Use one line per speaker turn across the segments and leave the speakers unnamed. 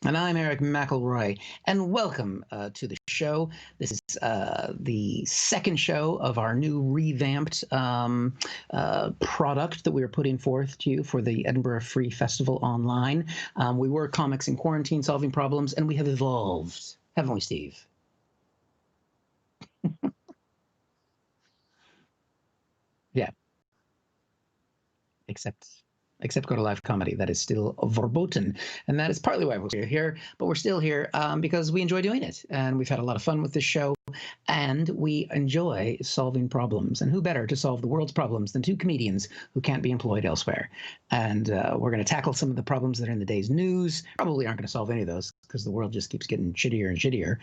And I'm Eric McElroy, and welcome to the show. This is the second show of our new revamped product that we are putting forth to you for the Edinburgh Free Festival online. We were comics in quarantine solving problems, and we have evolved, haven't we, Steve? Yeah, except go to live comedy. That is still verboten. And that is partly why we're here, but we're still here because we enjoy doing it. And we've had a lot of fun with this show. And we enjoy solving problems. And who better to solve the world's problems than two comedians who can't be employed elsewhere? And we're going to tackle some of the problems that are in the day's news. Probably aren't going to solve any of those because the world just keeps getting shittier and shittier.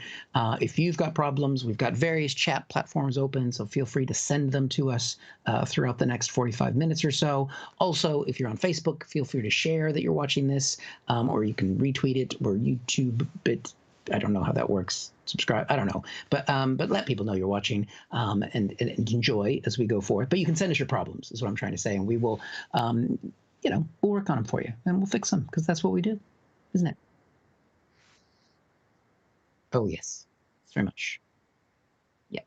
If you've got problems, we've got various chat platforms open, so feel free to send them to us throughout the next 45 minutes or so. Also, if you're on Facebook, feel free to share that you're watching this, or you can retweet it or YouTube it. I don't know how that works. Subscribe. I don't know, but let people know you're watching and enjoy as we go forth. But you can send us your problems, is what I'm trying to say, and we will, we'll work on them for you and we'll fix them because that's what we do, isn't it? Oh yes, very much. Yeah,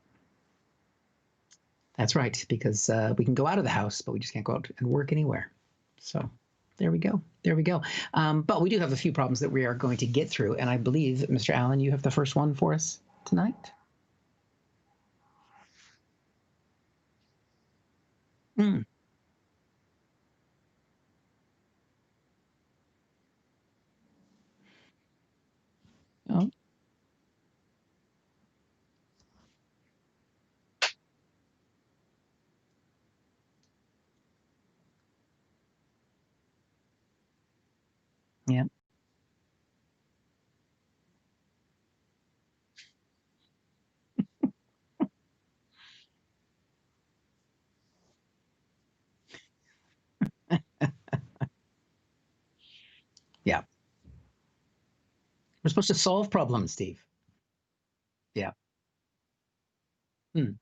that's right. Because we can go out of the house, but we just can't go out and work anywhere. So there we go. There we go. But we do have a few problems that we are going to get through. And I believe, Mr. Allen, you have the first one for us tonight. Mm. Oh, yeah. Yeah. We're supposed to solve problems, Steve. Yeah. Hmm.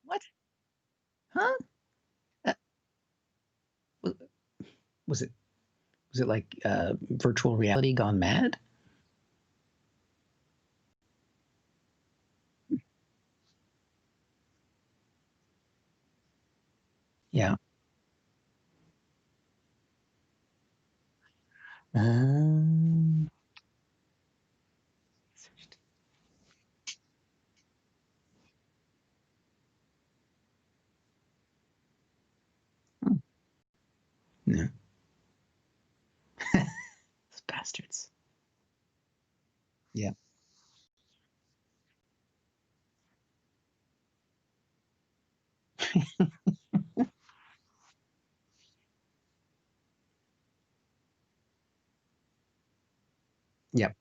What? Huh? Uh, was it like virtual reality gone mad? Yeah. Um, hmm. No. Those bastards. Yeah. Yep.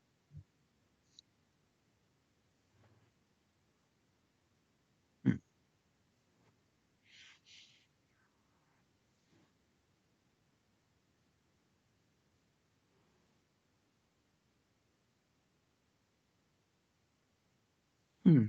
Hmm. Hmm.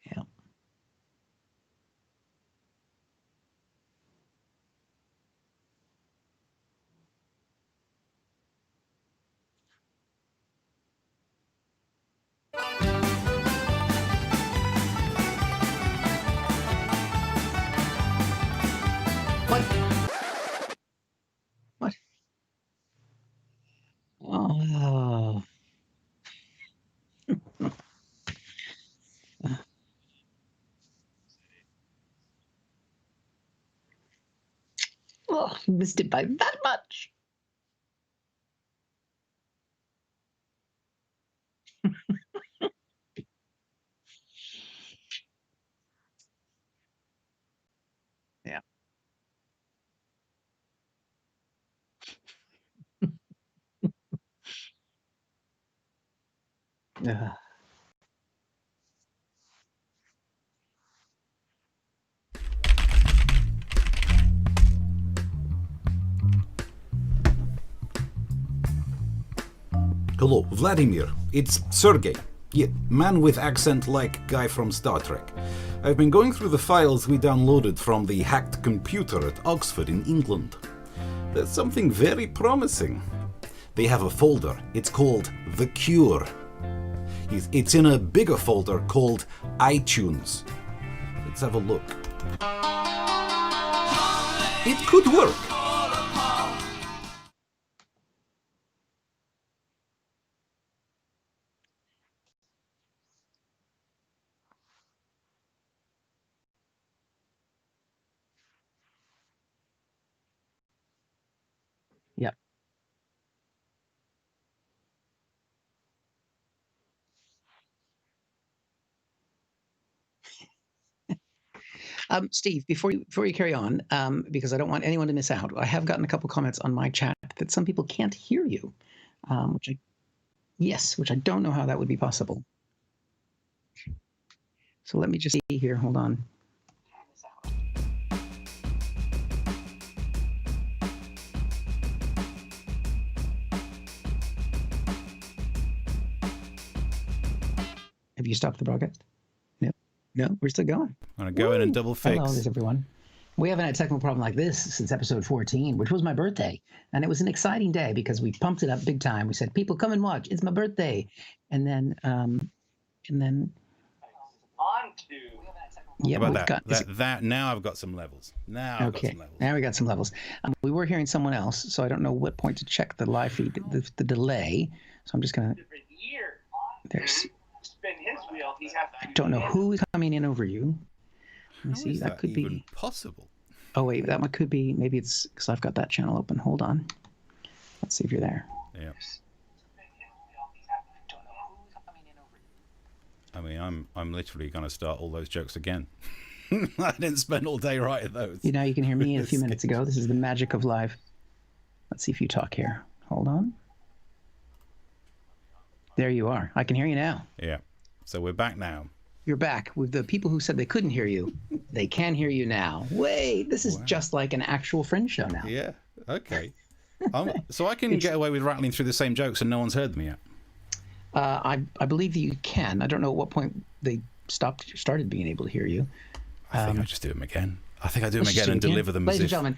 Yeah. What? What? Oh. Oh, missed it by that much. Yeah. Uh,
Hello, Vladimir. It's Sergey. Yeah, man with accent like guy from Star Trek. I've been going through the files we downloaded from the hacked computer at Oxford in England. There's something very promising. They have a folder. It's called The Cure. It's in a bigger folder called iTunes. Let's have a look. It could work.
Yep. Steve, before you carry on, because I don't want anyone to miss out, I have gotten a couple comments on my chat that some people can't hear you, which I don't know how that would be possible. So let me just see here. Hold on. Have you stopped the broadcast? No, we're still going.
I'm going to go in and double fix.
Hello, there's everyone. We haven't had a technical problem like this since episode 14, which was my birthday. And it was an exciting day because we pumped it up big time. We said, people, come and watch. It's my birthday. And then on to... Yeah,
How about that now I've got some levels. Now
we got some levels. We were hearing someone else, so I don't know what point to check the live feed, the delay. So I'm just going to... There's... Spin his wheel. I don't know who is coming in over you. Let me see. That could
even
be
possible.
Oh wait, that one could be. Maybe it's because I've got that channel open. Hold on. Let's see if you're there.
Yeah. I mean, I'm literally going to start all those jokes again. I didn't spend all day writing those.
You know, you can hear me a few minutes ago. This is the magic of live. Let's see if you talk here. Hold on. There you are. I can hear you now.
Yeah. So we're back now.
You're back. With the people who said they couldn't hear you, they can hear you now. Wait, this is just like an actual Fringe show now.
Yeah. Okay. So I can get away with rattling through the same jokes and no one's heard them yet.
I believe that you can. I don't know at what point they started being able to hear you.
I think I just do them again. I think I do them again and deliver them.
Ladies and gentlemen,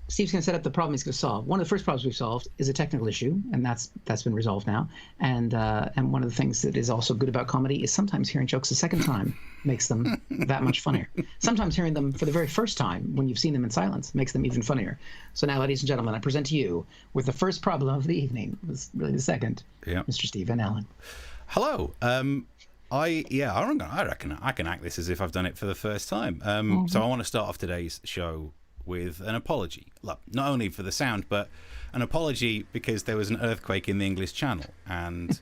Steve's going to set up the problem he's going to solve. One of the first problems we've solved is a technical issue, and that's been resolved now. And one of the things that is also good about comedy is sometimes hearing jokes a second time makes them that much funnier. Sometimes hearing them for the very first time when you've seen them in silence makes them even funnier. So now, ladies and gentlemen, I present to you with the first problem of the evening. It was really the second.
Yeah.
Mr. Steve N. Allen.
Hello. I reckon I can act this as if I've done it for the first time. So I want to start off today's show with an apology. Look, not only for the sound, but an apology because there was an earthquake in the English Channel. And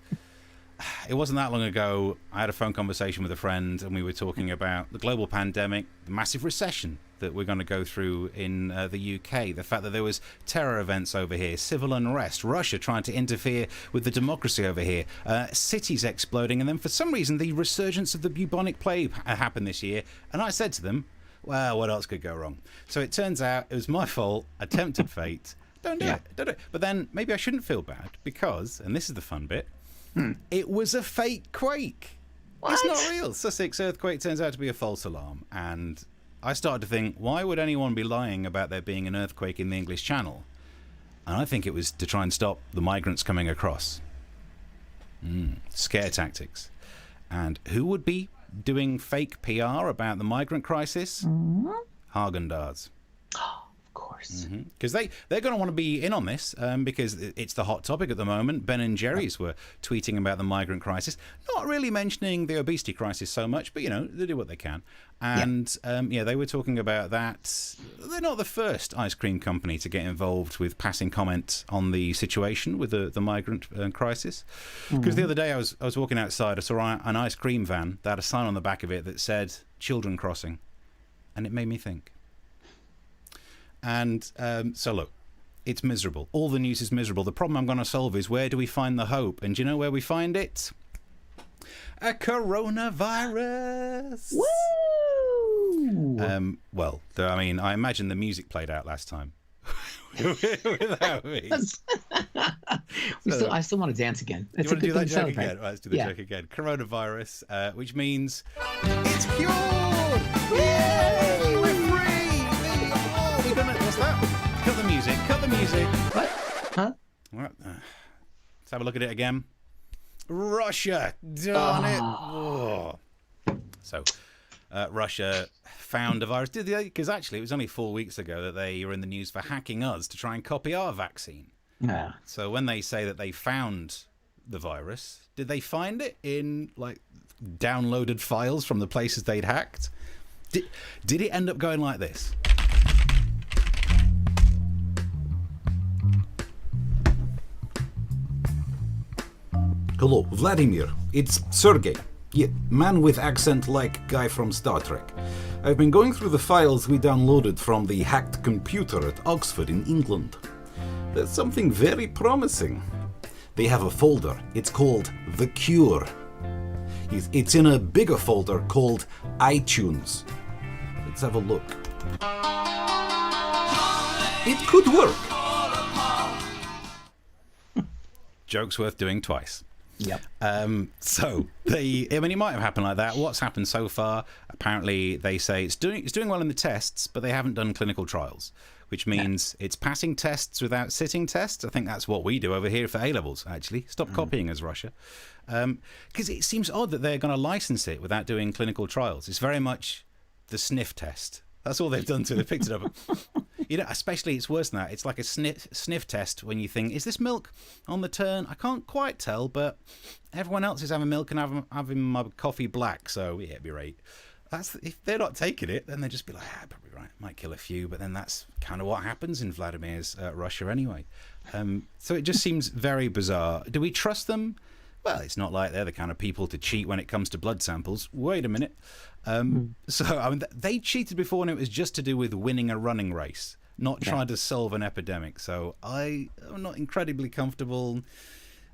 it wasn't that long ago, I had a phone conversation with a friend and we were talking about the global pandemic, the massive recession that we're going to go through in the UK, the fact that there was terror events over here, civil unrest, Russia trying to interfere with the democracy over here, cities exploding, and then for some reason the resurgence of the bubonic plague happened this year. And I said to them, well, what else could go wrong? So it turns out it was my fault. I tempted fate. Don't do it. But then maybe I shouldn't feel bad because, and this is the fun bit, it was a fake quake. What? It's not real. Sussex earthquake turns out to be a false alarm. And I started to think, why would anyone be lying about there being an earthquake in the English Channel? And I think it was to try and stop the migrants coming across. Scare tactics. And who would be doing fake PR about the migrant crisis? Haagen-Dazs.
Oh, of course.
Because they're going to want to be in on this because it's the hot topic at the moment. Ben and Jerry's were tweeting about the migrant crisis, not really mentioning the obesity crisis so much, but, you know, they do what they can. And, they were talking about that. They're not the first ice cream company to get involved with passing comment on the situation with the migrant crisis. Because the other day I was walking outside, I saw an ice cream van that had a sign on the back of it that said, children crossing. And it made me think. And so look, it's miserable. All the news is miserable. The problem I'm going to solve is where do we find the hope? And do you know where we find it? A coronavirus.
Woo!
I imagine the music played out last time without me.
I still want to dance again.
You want to do that joke again? Right, let's do the joke again. Coronavirus, which means it's cured. Yay! We're free. Oh, we done it. What's that? Cut the music. Cut the music.
What? Huh?
Right, let's have a look at it again. Russia, darn it. Oh. So, Russia found a virus. Did they? Because actually, it was only 4 weeks ago that they were in the news for hacking us to try and copy our vaccine.
Yeah.
So when they say that they found the virus, did they find it in like downloaded files from the places they'd hacked? Did it end up going like this?
Hello, Vladimir. It's Sergey. Yeah, man with accent like guy from Star Trek. I've been going through the files we downloaded from the hacked computer at Oxford in England. There's something very promising. They have a folder. It's called The Cure. It's in a bigger folder called iTunes. Let's have a look. It could work.
Joke's worth doing twice.
Yep.
So it might have happened like that. What's happened so far? Apparently, they say it's doing well in the tests, but they haven't done clinical trials, which means it's passing tests without sitting tests. I think that's what we do over here for A levels. Actually, stop copying us, Russia, because it seems odd that they're going to license it without doing clinical trials. It's very much the sniff test. That's all they've done to it. They picked it up. Especially it's worse than that. It's like a sniff test when you think, is this milk on the turn? I can't quite tell, but everyone else is having milk and I'm having my coffee black, so yeah, it'd be right. If they're not taking it, then they'd just be like, probably right. Might kill a few, but then that's kind of what happens in Vladimir's Russia anyway. So it just seems very bizarre. Do we trust them? Well, it's not like they're the kind of people to cheat when it comes to blood samples. Wait a minute. So I mean, they cheated before and it was just to do with winning a running race, not trying to solve an epidemic. So I am not incredibly comfortable.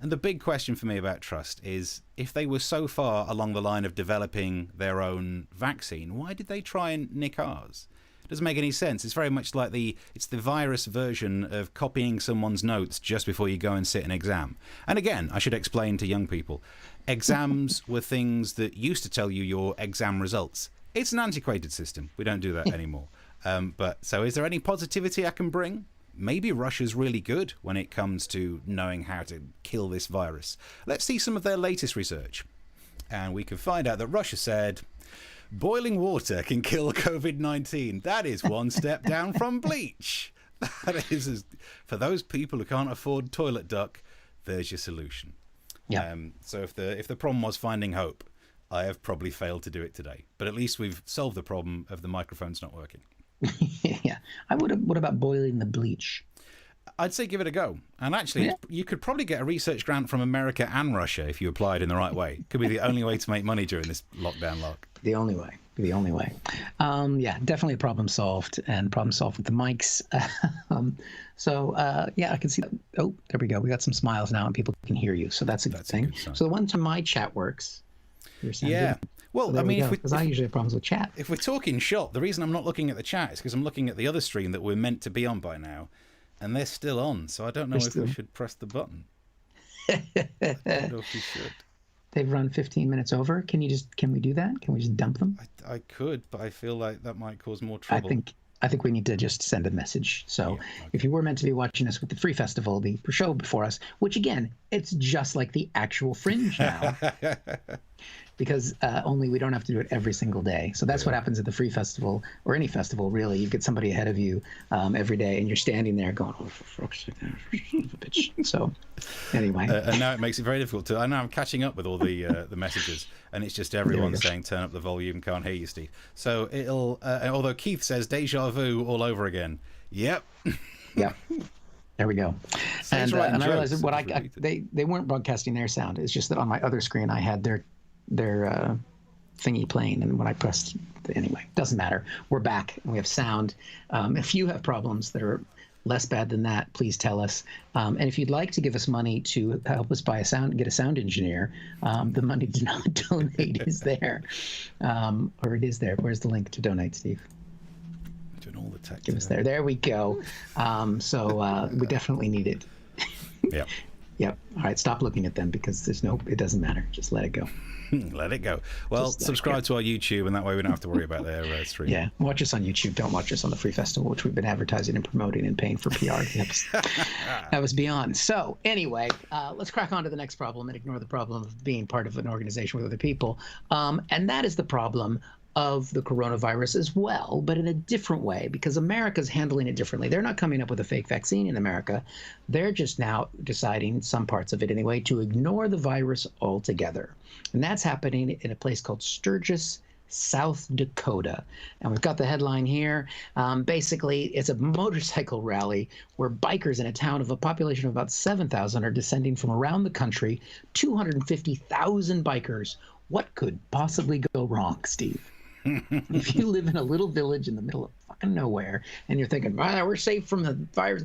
And the big question for me about trust is, if they were so far along the line of developing their own vaccine, why did they try and nick ours? It doesn't make any sense. It's very much like it's the virus version of copying someone's notes just before you go and sit an exam. And again, I should explain to young people, exams were things that used to tell you your exam results. It's an antiquated system. We don't do that anymore. But so is there any positivity I can bring? Maybe Russia's really good when it comes to knowing how to kill this virus. Let's see some of their latest research. And we can find out that Russia said, boiling water can kill COVID-19. That is one step down from bleach. That is, for those people who can't afford toilet duck, there's your solution. Yeah. So if the problem was finding hope, I have probably failed to do it today. But at least we've solved the problem of the microphones not working.
Yeah. What about boiling the bleach?
I'd say give it a go. And actually, you could probably get a research grant from America and Russia if you applied in the right way. Could be the only way to make money during this lockdown lock.
The only way. Yeah, definitely a problem solved, and problem solved with the mics. Yeah, I can see that. Oh, there we go. We got some smiles now and people can hear you. So that's a good thing. So the one time my chat works, you're saying good.
Well,
so
I mean,
because I usually have problems with chat.
If we're talking shop, the reason I'm not looking at the chat is because I'm looking at the other stream that we're meant to be on by now, and they're still on. So I don't know if we should press the button. I don't know if we should.
They've run 15 minutes over. Can we do that? Can we just dump them?
I could, but I feel like that might cause more trouble.
I think we need to just send a message. So if you were meant to be watching us with the Free Festival, the show before us, which again, it's just like the actual Fringe now. Because only we don't have to do it every single day. So that's what happens at the Free Festival, or any festival, really. You get somebody ahead of you every day, and you're standing there going, oh, for fuck's sake, bitch. So anyway.
And now it makes it very difficult to... I know I'm catching up with all the messages, and it's just everyone saying, turn up the volume, can't hear you, Steve. So it'll... although Keith says, deja vu all over again. Yep.
Yep. There we go. And I realized that they weren't broadcasting their sound. It's just that on my other screen, I had their thingy playing, and when I pressed, anyway, doesn't matter. We're back and we have sound. If you have problems that are less bad than that, please tell us. And if you'd like to give us money to help us get a sound engineer, the money to not donate is there, or it is there. Where's the link to donate, Steve?
Doing all the tech.
Give us there. There we go. We definitely need it.
Yep.
Yep. All right. Stop looking at them because it doesn't matter. Just let it go.
Let it go. Well, subscribe to our YouTube, and that way we don't have to worry about their stream.
Yeah. Watch us on YouTube. Don't watch us on the Free Festival, which we've been advertising and promoting and paying for PR. That was beyond. So anyway, let's crack on to the next problem and ignore the problem of being part of an organization with other people. And that is the problem of the coronavirus as well, but in a different way, because America's handling it differently. They're not coming up with a fake vaccine in America. They're just now deciding, some parts of it anyway, to ignore the virus altogether. And that's happening in a place called Sturgis, South Dakota. And we've got the headline here. Basically, it's a motorcycle rally where bikers in a town of a population of about 7,000 are descending from around the country, 250,000 bikers. What could possibly go wrong, Steve? If you live in a little village in the middle of fucking nowhere and you're thinking, we're safe from the virus,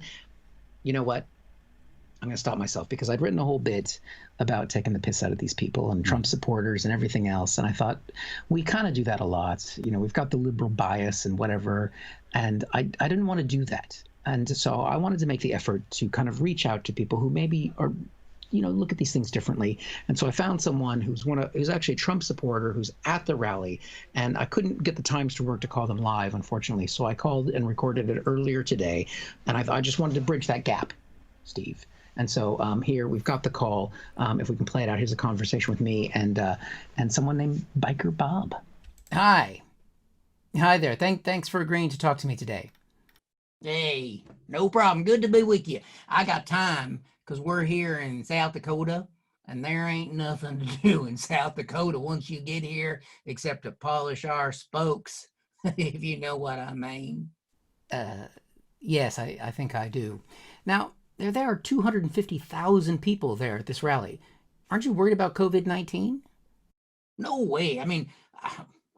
you know what? I'm going to stop myself because I'd written a whole bit about taking the piss out of these people and Trump supporters and everything else. And I thought we kind of do that a lot. You know, we've got the liberal bias and whatever. And I didn't want to do that. And so I wanted to make the effort to kind of reach out to people who maybe are, look at these things differently. And so I found someone who's actually a Trump supporter who's at the rally, and I couldn't get the times to work to call them live, unfortunately. So I called and recorded it earlier today, and I just wanted to bridge that gap, Steve. And so here we've got the call. If we can play it out, here's a conversation with me and someone named Biker Bob.
Hi there. Thanks for agreeing to talk to me today. Hey, no problem. Good to be with you. I got time. Because we're here in South Dakota, and there ain't nothing to do in South Dakota once you get here except to polish our spokes, if you know what I mean. Yes, I think I do. Now, there are 250,000 people there at this rally. Aren't you worried about COVID-19? No way. I mean,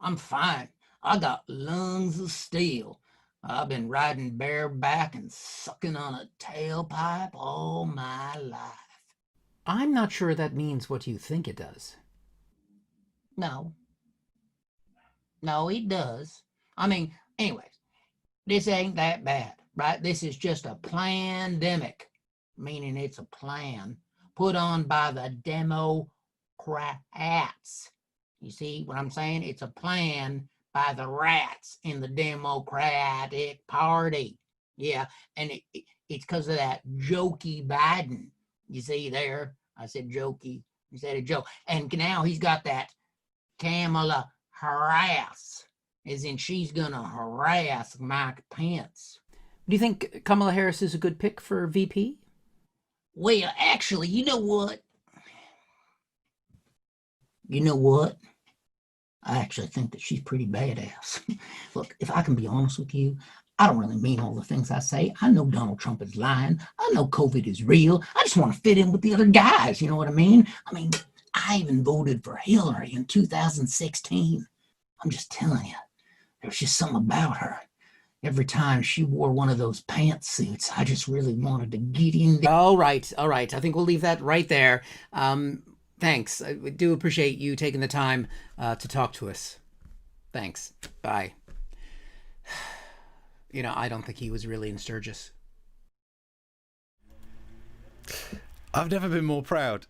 I'm fine. I got lungs of steel. I've been riding bareback and sucking on a tailpipe all my life. I'm not sure that means what you think it does. No, it does. I mean, anyways, this ain't that bad, right? This is just a plandemic, meaning it's a plan put on by the Democrats. You see what I'm saying? It's a plan by the rats in the Democratic Party. Yeah, and it's because of that jokey Biden. You see there? I said jokey instead of joke. And now he's got that Kamala harass, as in she's going to harass Mike Pence. Do you think Kamala Harris is a good pick for VP? Well, actually, you know what? I actually think that she's pretty badass. Look, if I can be honest with you, I don't really mean all the things I say. I know Donald Trump is lying. I know COVID is real. I just want to fit in with the other guys. You know what I mean? I even voted for Hillary in 2016. I'm just telling you, there was just something about her. Every time she wore one of those pantsuits, I just really wanted to get in there. All right. I think we'll leave that right there. Thanks. I do appreciate you taking the time to talk to us. Thanks. Bye. I don't think he was really in Sturgis.
I've never been more proud.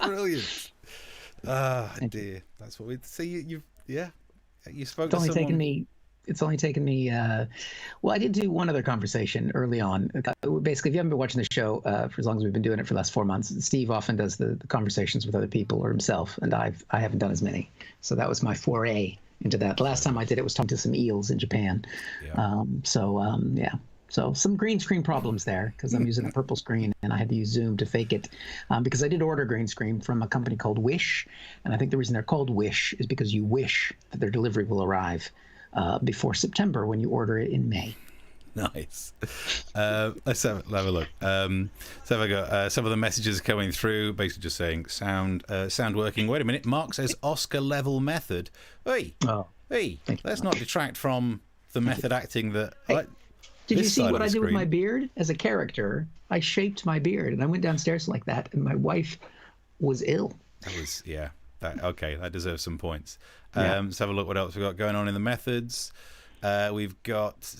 Brilliant. Dear. That's what we see. You spoke to someone.
It's only taken me, well, I did do one other conversation early on. Basically, if you haven't been watching the show for as long as we've been doing it for the last 4 months, Steve often does the conversations with other people or himself, and I haven't done as many. So that was my foray into that. The last time I did it was talking to some eels in Japan. Yeah. So some green screen problems there because I'm using a purple screen and I had to use Zoom to fake it because I did order green screen from a company called Wish. And I think the reason they're called Wish is because you wish that their delivery will arrive before September when you order it in May.
Nice. Let's have a look. So I've got some of the messages coming through, basically just saying sound working. Wait a minute, Mark says Oscar level method. Hey, let's not detract from the method acting that.
Did you see what I did with my beard as a character? I shaped my beard and I went downstairs like that, and my wife was ill.
That was that deserves some points. Let's have a look what else we've got going on in the methods. We've got,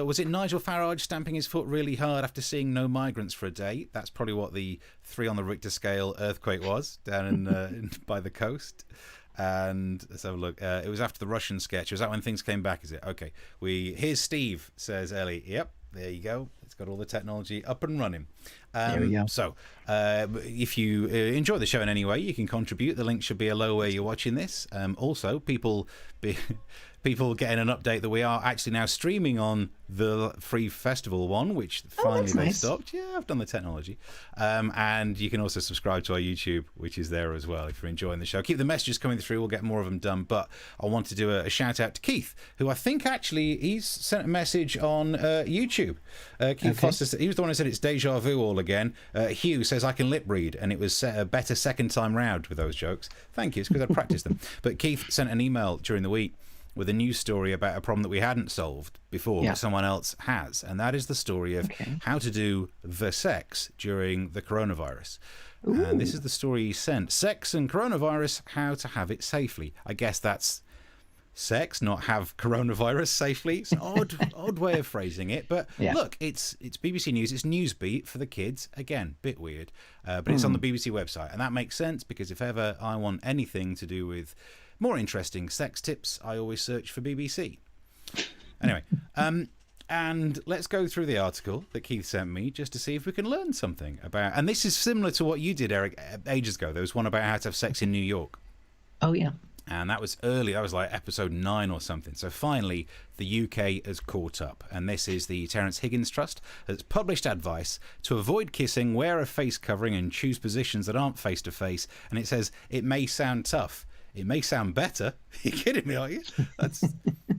was it Nigel Farage stamping his foot really hard after seeing no migrants for a day? That's probably what the 3 on the Richter scale earthquake was down in by the coast. And let's have a look. It was after the Russian sketch. Was that when things came back? Is it? Okay. Here's Steve, says Ellie. Yep, there you go. It's got all the technology up and running.
There we go.
So, if you enjoy the show in any way, you can contribute. The link should be below where you're watching this. Also, people getting an update that we are actually now streaming on the free festival one, which finally they stopped. Yeah, I've done the technology. And you can also subscribe to our YouTube, which is there as well if you're enjoying the show. Keep the messages coming through. We'll get more of them done. But I want to do a shout out to Keith, who I think actually he's sent a message on YouTube. Keith Foster, he was the one who said it's deja vu all again. Hugh says I can lip read, and it was a better second time round with those jokes. Thank you. It's because I practiced them. But Keith sent an email during the week with a news story about a problem that we hadn't solved before, but someone else has. And that is the story of how to do the sex during the coronavirus. Ooh. And this is the story he sent. Sex and coronavirus, how to have it safely. I guess that's sex, not have coronavirus safely. It's an odd way of phrasing it. But look, it's BBC News. It's Newsbeat for the kids. Again, bit weird. But it's on the BBC website. And that makes sense because if ever I want anything to do with more interesting sex tips, I always search for BBC. Anyway, and let's go through the article that Keith sent me just to see if we can learn something about. And this is similar to what you did, Eric, ages ago. There was one about how to have sex in New York.
Oh, yeah.
And that was early. That was like episode 9 or something. So finally, the UK has caught up. And this is the Terence Higgins Trust that's published advice to avoid kissing, wear a face covering and choose positions that aren't face-to-face. And it says, it may sound tough. It may sound better. You're kidding me, are you?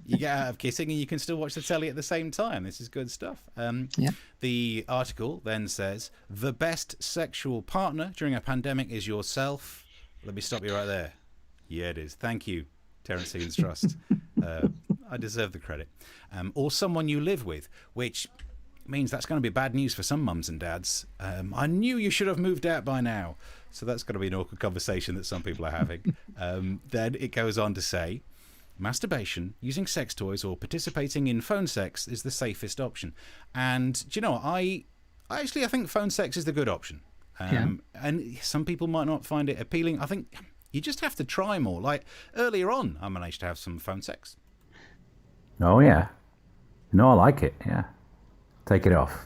You get out of kissing and you can still watch the telly at the same time. This is good stuff. The article then says, the best sexual partner during a pandemic is yourself. Let me stop you right there. Yeah, it is. Thank you, Terence Higgins Trust. I deserve the credit. Or someone you live with, which means that's going to be bad news for some mums and dads. I knew you should have moved out by now. So that's going to be an awkward conversation that some people are having. Then it goes on to say, masturbation, using sex toys, or participating in phone sex is the safest option. And do you know what? I think phone sex is the good option. And some people might not find it appealing. I think you just have to try more. Like earlier on, I managed to have some phone sex.
Oh, yeah. No, I like it. Yeah. Take it off.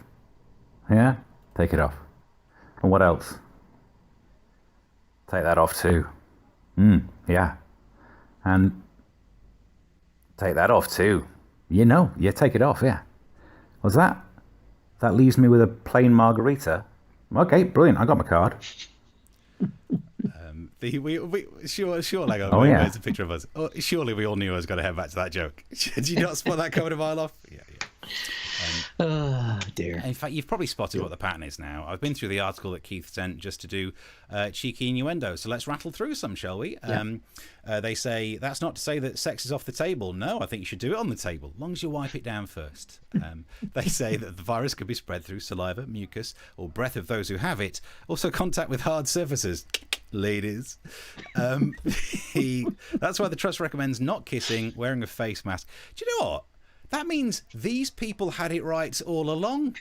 Yeah? Take it off. And what else? Take that off too. Yeah. And take that off too. Take it off, yeah. What's that? That leaves me with a plain margarita. Okay, brilliant. I got my card.
Surely, there's a picture of us. Oh, surely we all knew I was going to head back to that joke. Did you not spot that coming a mile off? Yeah.
Oh, dear.
In fact, you've probably spotted what the pattern is now. I've been through the article that Keith sent just to do cheeky innuendo. So let's rattle through some, shall we? They say, that's not to say that sex is off the table. No, I think you should do it on the table, as long as you wipe it down first. They say that the virus could be spread through saliva, mucus, or breath of those who have it. Also, contact with hard surfaces. Ladies. That's why the Trust recommends not kissing, wearing a face mask. Do you know what? That means these people had it right all along.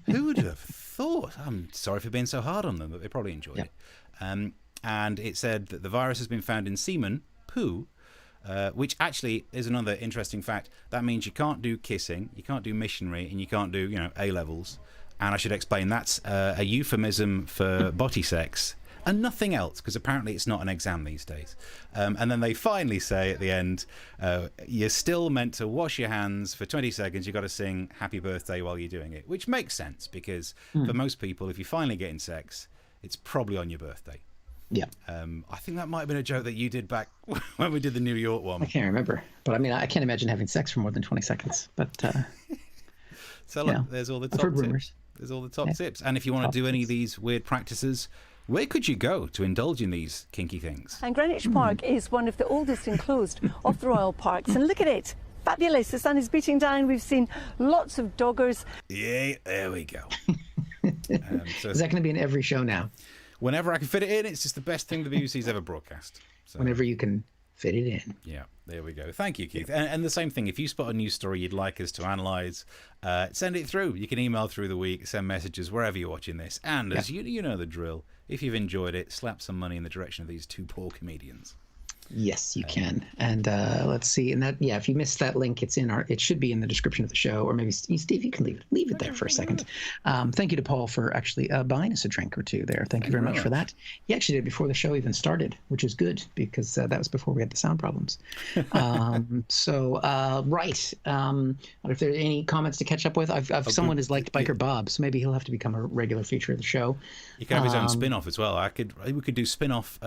Who would have thought? I'm sorry for being so hard on them, but they probably enjoyed it. And it said that the virus has been found in semen, poo, which actually is another interesting fact. That means you can't do kissing, you can't do missionary, and you can't do, A-levels. And I should explain that's a euphemism for body sex. And nothing else, because apparently it's not an exam these days. And then they finally say at the end, you're still meant to wash your hands for 20 seconds. You've got to sing happy birthday while you're doing it, which makes sense because for most people, if you're finally getting sex, it's probably on your birthday.
Yeah.
I think that might have been a joke that you did back when we did the New York one.
I can't remember. But I mean, I can't imagine having sex for more than 20 seconds. But
so look, there's all the top tips. There's all the top tips. And if you want to do any of these weird practices, where could you go to indulge in these kinky things?
And Greenwich Park is one of the oldest enclosed of the Royal Parks. And look at it. Fabulous. The sun is beating down. We've seen lots of doggers.
Yeah, there we go.
So is that going to be in every show now?
Whenever I can fit it in, it's just the best thing the BBC's ever broadcast. So.
Whenever you can fit it in.
Yeah, there we go. Thank you, Keith. And the same thing, if you spot a news story you'd like us to analyse, send it through. You can email through the week, send messages wherever you're watching this. And as you know the drill, if you've enjoyed it, slap some money in the direction of these two poor comedians.
Yes, you can. And let's see. And that, if you missed that link, it should be in the description of the show, or maybe Steve, you can leave it there for a second. Thank you to Paul for actually buying us a drink or two there. Thank you very much for that. He actually did before the show even started, which is good because that was before we had the sound problems. Right. If there are any comments to catch up with, someone has liked Biker Bob, so maybe he'll have to become a regular feature of the show.
You can have his own spin-off as well. We could do spin-off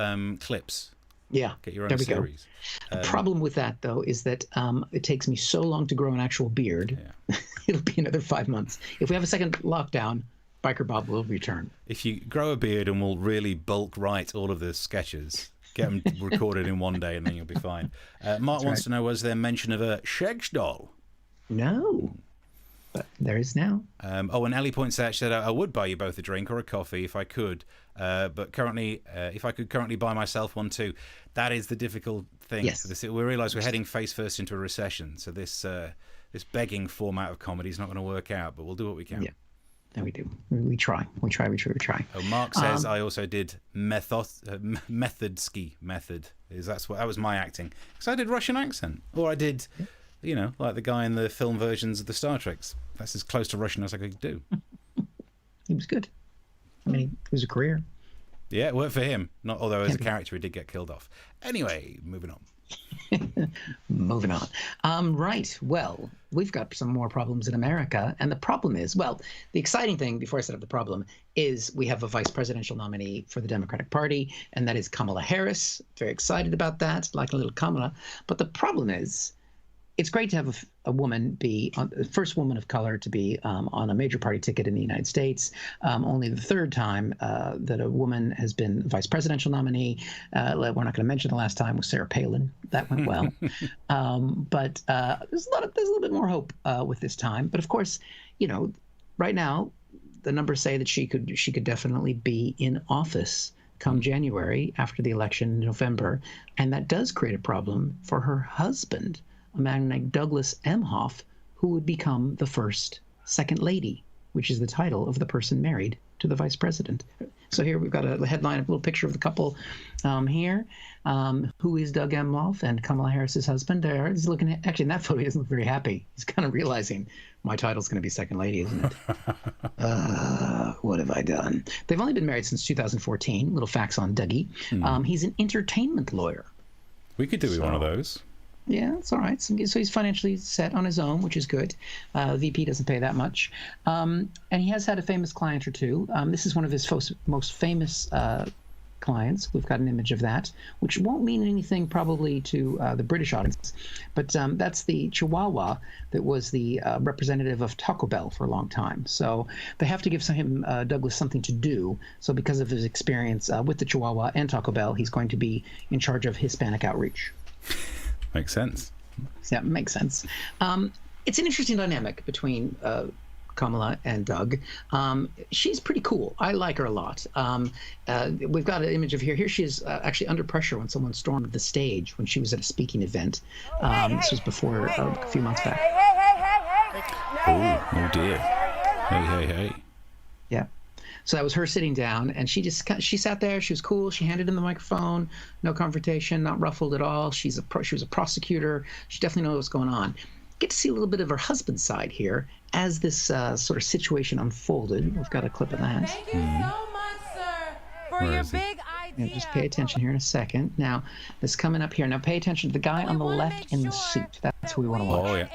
clips.
Yeah,
get your own
there we
series.
Go. The problem with that, though, is that it takes me so long to grow an actual beard. Yeah. It'll be another 5 months. If we have a second lockdown, Biker Bob will return.
If you grow a beard and we'll really bulk write all of the sketches, get them recorded in one day, and then you'll be fine. Mark wants to know, was there mention of a Shegs doll?
No. But there is now.
And Ellie points out, she said, I would buy you both a drink or a coffee if I could, but currently, if I could currently buy myself one too. That is the difficult thing.
Yes.
We realise we're heading face first into a recession, so this begging format of comedy is not going to work out, but we'll do what we can.
Yeah, no, we do. We try.
Oh, Mark says, I also did method ski. That was my acting. Because I did Russian accent, or I did... like the guy in the film versions of the Star Treks. That's as close to Russian as I could do.
He was good. I mean, it was a career.
Yeah, it worked for him. Not although as a character he did get killed off. Anyway, moving on.
Moving on. Right. Well, we've got some more problems in America. And the problem is, the exciting thing, before I set up the problem, is we have a vice presidential nominee for the Democratic Party, and that is Kamala Harris. Very excited about that, like a little Kamala. But the problem is, it's great to have a woman be the first woman of color to be on a major party ticket in the United States. Only the third time that a woman has been vice presidential nominee. We're not going to mention the last time was Sarah Palin. That went well. But there's a little bit more hope with this time. But of course, right now the numbers say that she could definitely be in office come January after the election in November, and that does create a problem for her husband, a man named Douglas Emhoff, who would become the first second lady, which is the title of the person married to the vice president. So here we've got a headline, a little picture of the couple here. Who is Doug Emhoff and Kamala Harris's husband? He's looking at, actually in that photo he doesn't look very happy. He's kind of realizing my title's going to be second lady, isn't it? What have I done? They've only been married since 2014. Little facts on Dougie. He's an entertainment lawyer.
We could do with one of those.
Yeah, it's all right. So he's financially set on his own, which is good. VP doesn't pay that much. And he has had a famous client or two. This is one of his most famous clients. We've got an image of that, which won't mean anything probably to the British audience. But that's the Chihuahua that was the representative of Taco Bell for a long time. So they have to give him, Douglas, something to do. So because of his experience with the Chihuahua and Taco Bell, he's going to be in charge of Hispanic outreach.
Makes sense.
Yeah, makes sense. It's an interesting dynamic between Kamala and Doug. She's pretty cool. I like her a lot. We've got an image of her. Here she is actually under pressure when someone stormed the stage when she was at a speaking event. This was before a few months back.
Oh dear. Hey.
Yeah. So that was her sitting down, and she sat there. She was cool. She handed him the microphone. No confrontation, not ruffled at all. She was a prosecutor. She definitely knows what's going on. Get to see a little bit of her husband's side here as this sort of situation unfolded. We've got a clip of that.
Thank you so much, sir, for your big idea.
Just pay attention here in a second. Now, this coming up here. Now, pay attention to the guy on the left in the suit. That's who we want to watch.
Oh, yeah.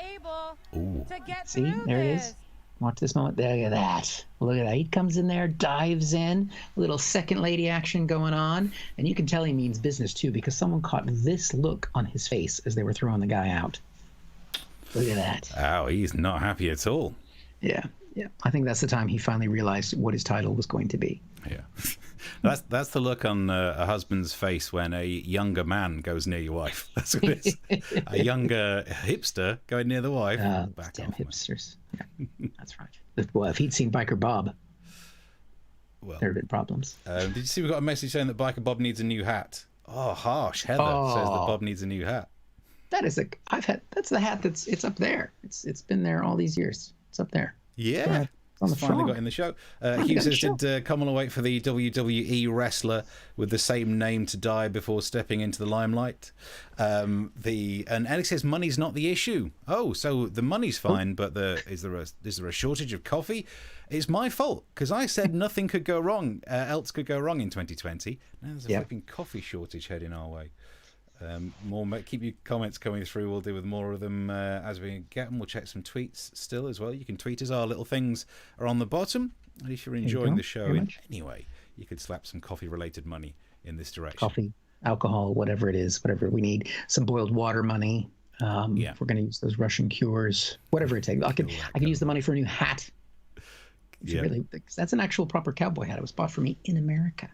Ooh.
See, there it is. Watch this moment. Look at that. Look at that. He comes in there, dives in. A little second lady action going on. And you can tell he means business, too, because someone caught this look on his face as they were throwing the guy out. Look at that.
Oh, he's not happy at all.
Yeah. I think that's the time he finally realized what his title was going to be.
Yeah. That's the look on a husband's face when a younger man goes near your wife. That's what it is. A younger hipster going near the wife. Back
damn
off,
hipsters. Yeah, that's right. Well, if he'd seen Biker Bob, there had been problems.
Did you see we got a message saying that Biker Bob needs a new hat? Oh, harsh. Heather says that Bob needs a new hat.
That is that's the hat it's up there. It's been there all these years. It's up there.
Yeah. It's finally got in the show. Hugh says, did Kamala wait for the WWE wrestler with the same name to die before stepping into the limelight? And Alex says, money's not the issue. Oh, so the money's fine, but is there a shortage of coffee? It's my fault, because I said nothing could go wrong, else could go wrong in 2020. Now there's a flipping coffee shortage heading our way. Keep your comments coming through. We'll deal with more of them as we get them. We'll check some tweets still as well. You can tweet us. Our little things are on the bottom. And if you're enjoying the show in any way, you could slap some coffee-related money in this direction.
Coffee, alcohol, whatever it is, whatever we need. Some boiled water money. If we're going to use those Russian cures, whatever it takes. I can use the money for a new hat. Really, that's an actual proper cowboy hat. It was bought for me in America.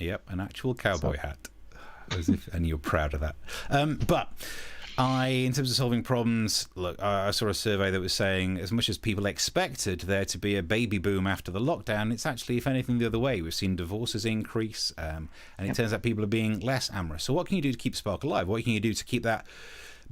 Yep, an actual cowboy hat. And you're proud of that. But in terms of solving problems, look, I saw a survey that was saying as much as people expected there to be a baby boom after the lockdown, it's actually, if anything, the other way. We've seen divorces increase, and it turns out people are being less amorous. So what can you do to keep spark alive? What can you do to keep that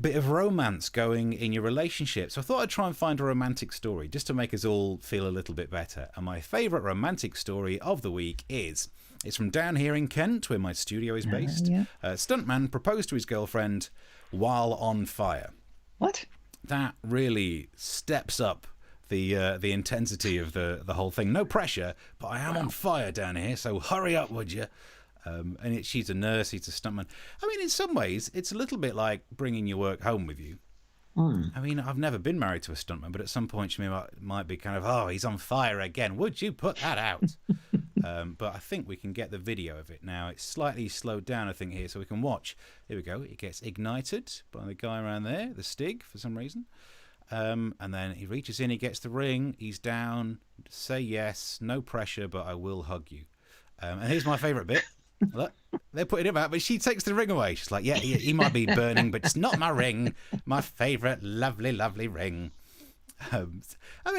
bit of romance going in your relationship? So I thought I'd try and find a romantic story just to make us all feel a little bit better. And my favourite romantic story of the week it's from down here in Kent, where my studio is based. A stuntman proposed to his girlfriend while on fire.
What?
That really steps up the intensity of the whole thing. No pressure, but I am on fire down here, so hurry up, would you? She's a nurse, he's a stuntman. I mean, in some ways, it's a little bit like bringing your work home with you. I mean, I've never been married to a stuntman, but at some point she might be kind of, oh, he's on fire again. Would you put that out? But I think we can get the video of it now. It's slightly slowed down, I think, here, so we can watch. Here we go. It gets ignited by the guy around there, the Stig, for some reason. And then he reaches in, he gets the ring, he's down. Say yes, no pressure, but I will hug you. And here's my favourite bit. Look, they're putting him out, but she takes the ring away. She's like, yeah, he might be burning, but it's not my ring. My favourite, lovely, lovely ring. I mean,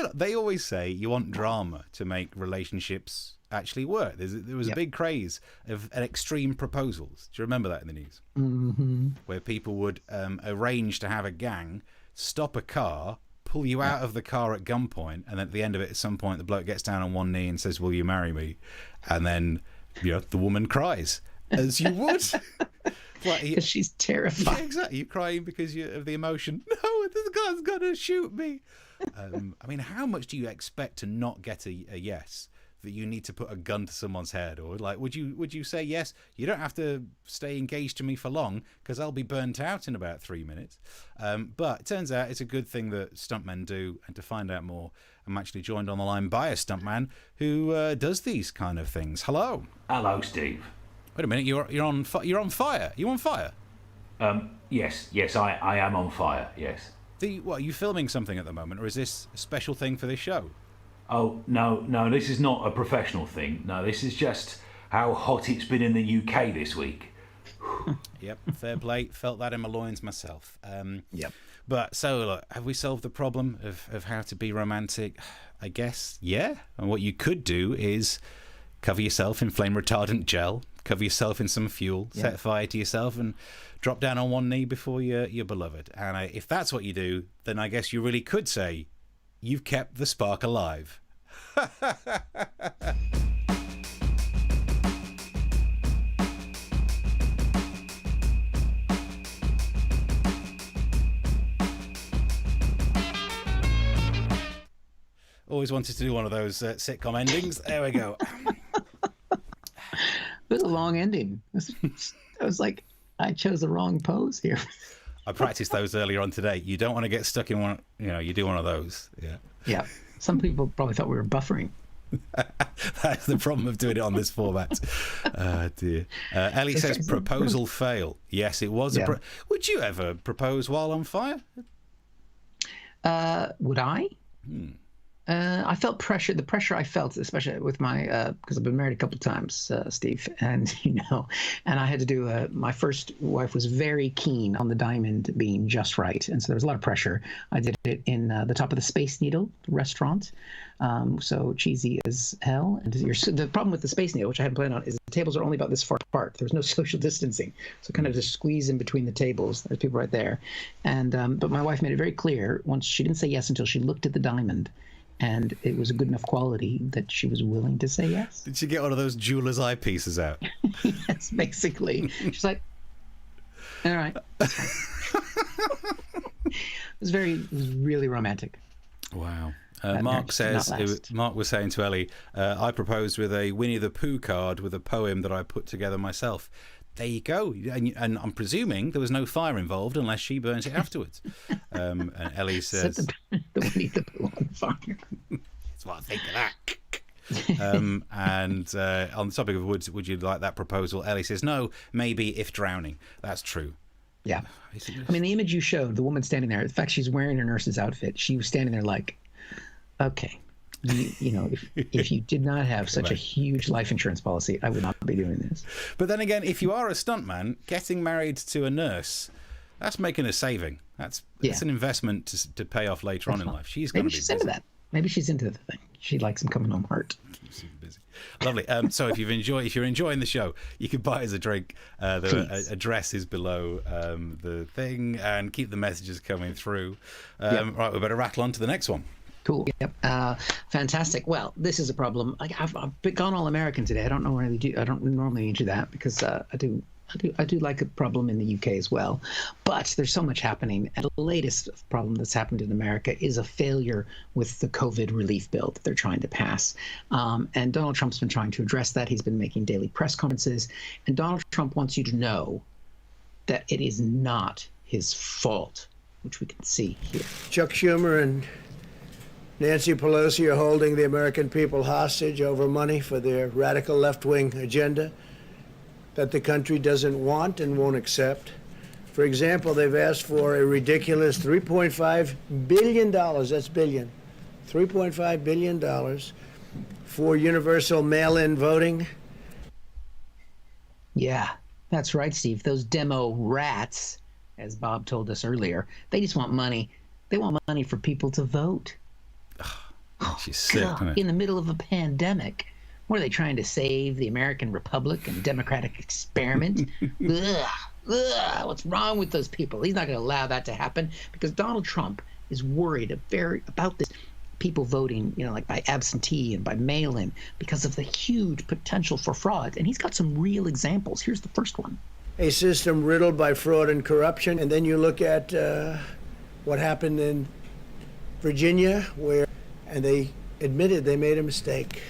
look, they always say you want drama to make relationships actually work. There was a big craze of extreme proposals. Do you remember that in the news? Mm-hmm. Where people would arrange to have a gang stop a car, pull you out of the car at gunpoint, and then at the end of it, at some point, the bloke gets down on one knee and says, "Will you marry me?" And then, the woman cries, as you would.
Because she's terrified.
Yeah, exactly. You're crying because of the emotion. No, this guy's going to shoot me. I mean, how much do you expect to not get a yes? That you need to put a gun to someone's head, or like, would you say yes? You don't have to stay engaged to me for long because I'll be burnt out in about 3 minutes. But it turns out it's a good thing that stuntmen do. And to find out more, I'm actually joined on the line by a stuntman who does these kind of things. Hello.
Hello, Steve.
Wait a minute, you're on fire. You on fire?
Yes, I am on fire. Yes.
Are you filming something at the moment, or is this a special thing for this show?
Oh, no, this is not a professional thing. No, this is just how hot it's been in the UK this week.
Yep, fair play. Felt that in my loins myself.
Yep.
But so, look, have we solved the problem of how to be romantic? I guess, yeah. And what you could do is cover yourself in flame retardant gel, cover yourself in some fuel, set fire to yourself, and drop down on one knee before your beloved. And if that's what you do, then I guess you really could say, you've kept the spark alive. Always wanted to do one of those sitcom endings. There we go.
It was a long ending. I was like, I chose the wrong pose here.
I practiced those earlier on today. You don't want to get stuck in one, you do one of those. Yeah.
Yeah. Some people probably thought we were buffering.
That's the problem of doing it on this format. Dear. Ellie says proposal fail. Yes, it was. Would you ever propose while on fire?
Would I? I felt pressure. The pressure I felt, especially with my, because I've been married a couple of times, Steve, and and I had to do. My first wife was very keen on the diamond being just right, and so there was a lot of pressure. I did it in the top of the Space Needle restaurant, so cheesy as hell. And the problem with the Space Needle, which I hadn't planned on, is the tables are only about this far apart. There was no social distancing, so kind of just squeeze in between the tables. There's people right there, and but my wife made it very clear once she didn't say yes until she looked at the diamond. And it was a good enough quality that she was willing to say yes.
Did she get one of those jeweler's eyepieces out?
Yes, basically. She's like, all right. It was really romantic.
Wow. Mark was saying to Ellie, I proposed with a Winnie the Pooh card with a poem that I put together myself. There you go. And I'm presuming there was no fire involved unless she burns it afterwards. And Ellie says...
Set the Winnie the Pooh on fire.
That's what I think of that. And on the topic of would you like that proposal, Ellie says, no, maybe if drowning. That's true.
Yeah. I mean, the image you showed, the woman standing there, in fact, she's wearing her nurse's outfit. She was standing there like, okay. If you did not have such a huge life insurance policy, I would not be doing this.
But then again, if you are a stuntman, getting married to a nurse, that's making a saving. That's an investment to pay off later on in life. She's going to be busy.
Into that. Maybe she's into the thing. She likes him coming home hurt.
Super busy. Lovely. So if you're enjoying the show, you can buy us a drink. The address is below the thing, and keep the messages coming through. Right, we better rattle on to the next one.
Cool. Yep. Fantastic. Well, this is a problem. I've gone all American today. I don't normally do that because I do like a problem in the UK as well. But there's so much happening. And the latest problem that's happened in America is a failure with the COVID relief bill that they're trying to pass. And Donald Trump's been trying to address that. He's been making daily press conferences. And Donald Trump wants you to know that it is not his fault, which we can see here.
Chuck Schumer and Nancy Pelosi are holding the American people hostage over money for their radical left-wing agenda that the country doesn't want and won't accept. For example, they've asked for a ridiculous $3.5 billion, that's billion, $3.5 billion for universal mail-in voting.
Yeah, that's right, Steve. Those demo rats, as Bob told us earlier, they just want money. They want money for people to vote.
She's sick, isn't it?
In the middle of a pandemic. What are they trying to save? The American Republic and democratic experiment? What's wrong with those people? He's not going to allow that to happen because Donald Trump is worried about this people voting, like by absentee and by mail-in because of the huge potential for fraud. And he's got some real examples. Here's the first one.
A system riddled by fraud and corruption. And then you look at what happened in Virginia, and they admitted they made a mistake,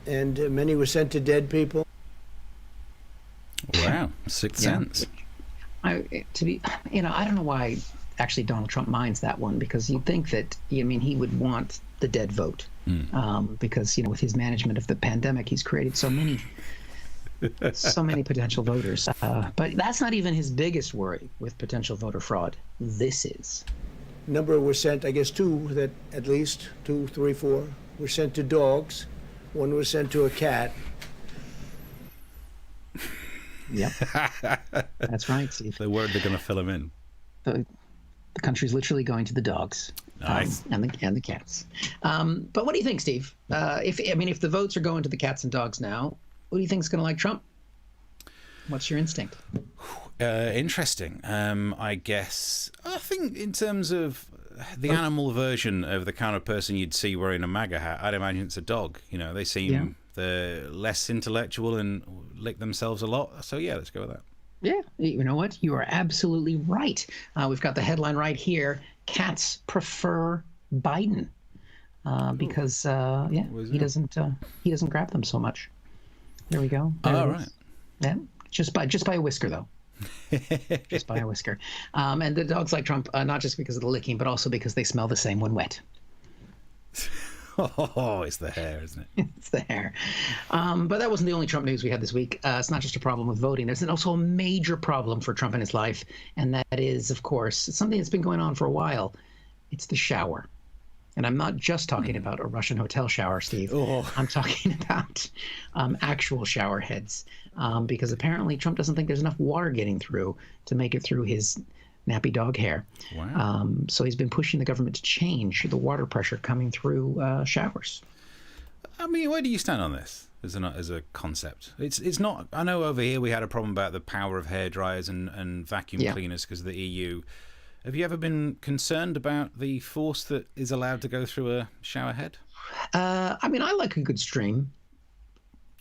and many were sent to dead people.
Wow, Sixth Sense.
I don't know why actually Donald Trump minds that one, because you'd think that he would want the dead vote, because with his management of the pandemic, he's created so many potential voters. But that's not even his biggest worry with potential voter fraud. This is.
Number were sent, I guess at least 2, 3, 4 were sent to dogs. One was sent to a cat.
Yep. That's right, Steve.
The word they're going to fill him in.
The country's literally going to the dogs.
Nice.
And the cats. But what do you think, Steve? If the votes are going to the cats and dogs now, who do you think is going to like Trump? What's your instinct?
Interesting. I think in terms of the animal version of the kind of person you'd see wearing a MAGA hat, I'd imagine it's a dog. They seem they're less intellectual and lick themselves a lot. So yeah, let's go with that.
Yeah, you know what? You are absolutely right. We've got the headline right here. Cats prefer Biden because he doesn't grab them so much. There we go.
All right.
Yeah, just by a whisker though. Just by a whisker. And the dogs like Trump, not just because of the licking, but also because they smell the same when wet.
Oh, it's the hair, isn't it?
It's the hair. But that wasn't the only Trump news we had this week. It's not just a problem with voting. There's also a major problem for Trump in his life, and that is, of course, something that's been going on for a while. It's the shower. And I'm not just talking about a Russian hotel shower, Steve.
Oh.
I'm talking about actual shower heads, because apparently Trump doesn't think there's enough water getting through to make it through his nappy dog hair.
Wow.
So he's been pushing the government to change the water pressure coming through showers.
I mean, where do you stand on this as a concept? It's not. I know over here we had a problem about the power of hair dryers and vacuum cleaners because of the EU. Have you ever been concerned about the force that is allowed to go through a shower head?
I mean, I like a good stream.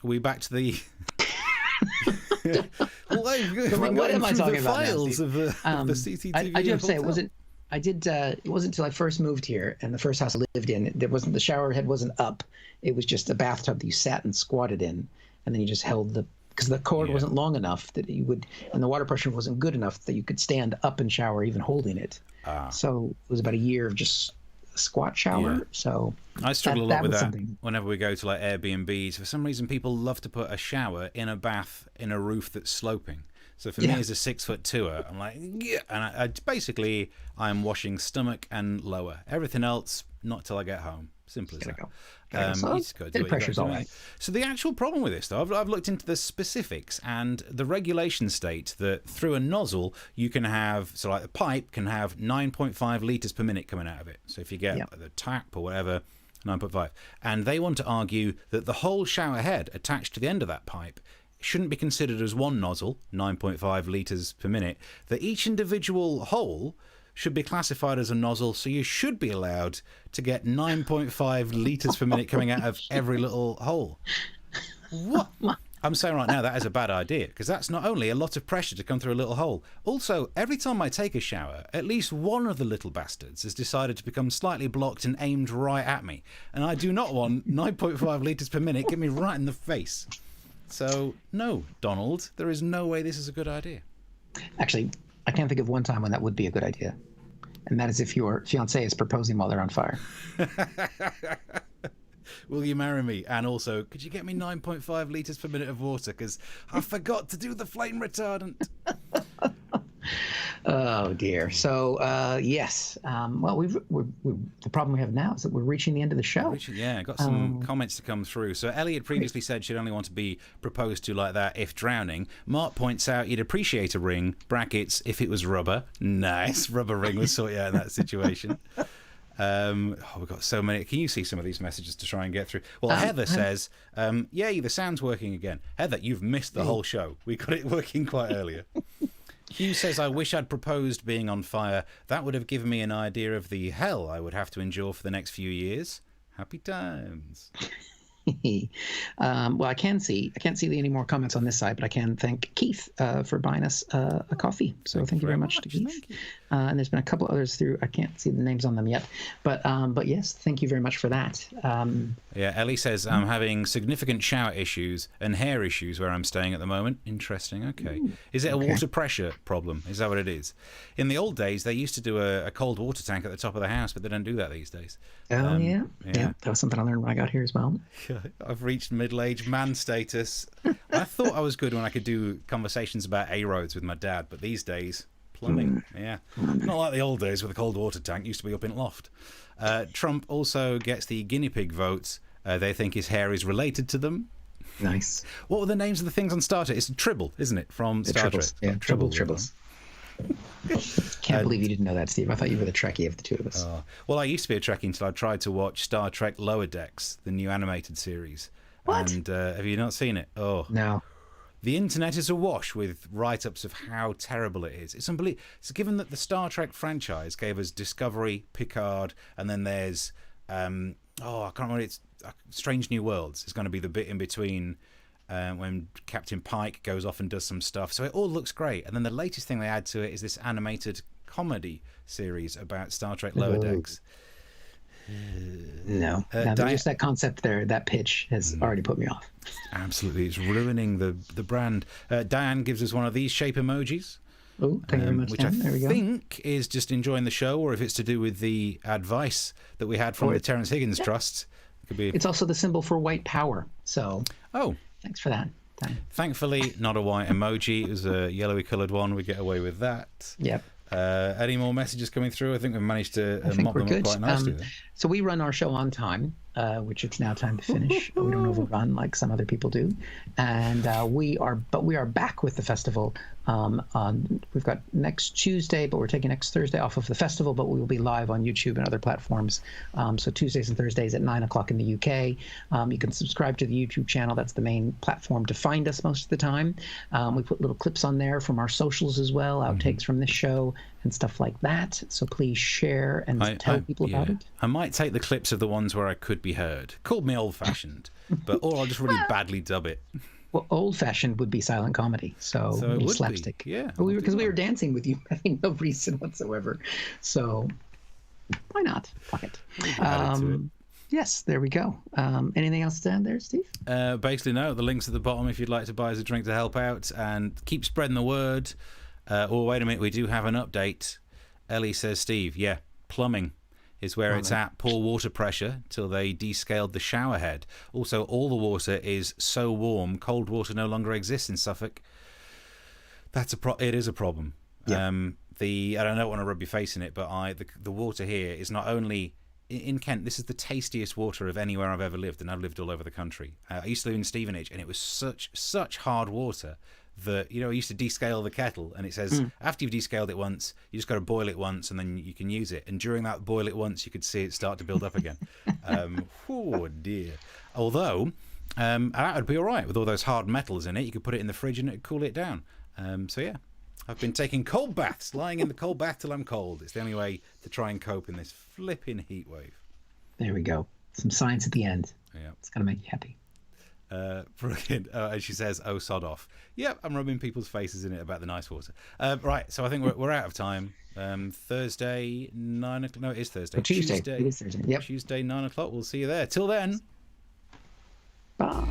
Are we back to the...
What am I talking about now,
files of the CCTV?
I do have to say, it wasn't until I first moved here, and the first house I lived in, the shower head wasn't up. It was just a bathtub that you sat and squatted in, and then you just held because the cord wasn't long enough that you would, and the water pressure wasn't good enough that you could stand up and shower even holding it. So it was about a year of just a squat shower.
Yeah.
So
I struggle a lot with that whenever we go to like Airbnbs. For some reason, people love to put a shower in a bath in a roof that's sloping. So for me as a 6'2", I'm like, yeah, and I'm washing stomach and lower. Everything else, not till I get home. Simple as that.
So
you just got to do what
pressure's
you got
all
to do.
right.
So the actual problem with this, though, I've looked into the specifics, and the regulations state that through a nozzle you can have, so like the pipe can have 9.5 litres per minute coming out of it. So if you get the tap or whatever, 9.5. And they want to argue that the whole shower head attached to the end of that pipe shouldn't be considered as one nozzle, 9.5 litres per minute, that each individual hole should be classified as a nozzle, so you should be allowed to get 9.5 litres per minute coming out of every little hole. What? I'm saying right now that is a bad idea, because that's not only a lot of pressure to come through a little hole. Also, every time I take a shower, at least one of the little bastards has decided to become slightly blocked and aimed right at me. And I do not want 9.5 litres per minute get me right in the face. So, no, Donald, there is no way this is a good idea.
Actually, I can't think of one time when that would be a good idea. And that is if your fiancé is proposing while they're on fire.
Will you marry me? And also, could you get me 9.5 litres per minute of water? Because I forgot to do the flame retardant.
Oh, dear. So, yes. Well, the problem we have now is that we're reaching the end of the show.
Got some comments to come through. So Ellie had previously said she'd only want to be proposed to like that if drowning. Mark points out he'd appreciate a ring, brackets, if it was rubber. Nice. Rubber ring would sort you out in that situation. We've got so many. Can you see some of these messages to try and get through? Well, Heather says, yay, the sound's working again. Heather, you've missed the whole show. We got it working quite earlier. Hugh says, I wish I'd proposed being on fire. That would have given me an idea of the hell I would have to endure for the next few years. Happy times.
Well, I can't see any more comments on this side, but I can thank Keith for buying us a coffee. So thank you very much to Keith. And there's been a couple others through. I can't see the names on them yet, but yes, thank you very much for that.
Ellie says I'm having significant shower issues and hair issues where I'm staying at the moment. Interesting. Okay. Is it a water pressure problem? Is that what it is? In the old days, they used to do a cold water tank at the top of the house, but they don't do that these days.
Yeah. That was something I learned when I got here as well.
I've reached middle-aged man status. I thought I was good when I could do conversations about A-roads with my dad, but these days, plumbing. Not like the old days where the cold water tank used to be up in loft. Trump also gets the guinea pig votes. They think his hair is related to them.
Nice.
What were the names of the things on Star Trek? It's Tribble, isn't it? From Star Trek.
Yeah, Tribbles. Can't believe you didn't know that, Steve. I thought you were the Trekkie of the two of us.
Well, I used to be a Trekkie until I tried to watch Star Trek Lower Decks, the new animated series.
What?
And have you not seen it? Oh.
No.
The internet is awash with write-ups of how terrible it is. It's unbelievable. So given that the Star Trek franchise gave us Discovery, Picard, and then there's, I can't remember, it's Strange New Worlds. It's going to be the bit in between when Captain Pike goes off and does some stuff. So it all looks great. And then the latest thing they add to it is this animated comedy series about Star Trek Lower Decks.
No, just that concept there, that pitch has already put me off.
Absolutely, it's ruining the brand. Diane gives us one of these shape emojis.
Oh, thank you very much,
which
Dan. There we go.
I think is just enjoying the show, or if it's to do with the advice that we had from the Terence Higgins Trust. It could be.
It's also the symbol for white power. So.
Oh.
Thanks for that.
Thankfully, not a white emoji. It was a yellowy coloured one. We get away with that.
Yep.
Any more messages coming through? I think we've managed to mop
we're
them
good.
up quite nicely.
So we run our show on time, which it's now time to finish. We don't overrun like some other people do, and we are back with the festival. We've got next Tuesday, but we're taking next Thursday off of the festival. But we will be live on YouTube and other platforms. So Tuesdays and Thursdays at 9 o'clock in the UK. You can subscribe to the YouTube channel. That's the main platform to find us most of the time. We put little clips on there from our socials as well, outtakes from this show and stuff like that. So please share and tell people about it.
I might take the clips of the ones where I could be heard. Called me old-fashioned, or I'll just really badly dub it.
Well, old-fashioned would be silent comedy, so
it would
slapstick.
Be. Yeah,
because we were dancing with you, having no reason whatsoever. So why not? Fuck it. Yes, there we go. Anything else to add there, Steve?
Basically, no. The link's at the bottom if you'd like to buy us a drink to help out, and keep spreading the word. Oh, wait a minute, we do have an update. Ellie says, Steve, yeah, plumbing is where it's at. Poor water pressure till they descaled the shower head. Also, all the water is so warm, cold water no longer exists in Suffolk. It is a problem. Yeah. I don't want to rub your face in it, but the water here is not only in Kent. This is the tastiest water of anywhere I've ever lived, and I've lived all over the country. I used to live in Stevenage, and it was such hard water that, I used to descale the kettle, and it says after you've descaled it once, you just got to boil it once, and then you can use it. And during that boil it once, you could see it start to build up again. Oh dear. Although that would be all right with all those hard metals in it. You could put it in the fridge and it'd cool it down. So yeah, I've been taking cold baths, lying in the cold bath till I'm cold. It's the only way to try and cope in this flipping heat wave.
There we go. Some science at the end.
Yeah,
it's gonna make you happy.
Brilliant. And she says, "Oh, sod off." Yep, I'm rubbing people's faces in it about the nice water. Right, so I think we're out of time. Thursday 9 o'clock. No, it is Thursday.
Tuesday. It is Thursday. Yep.
Tuesday 9 o'clock. We'll see you there. Till then.
Bye.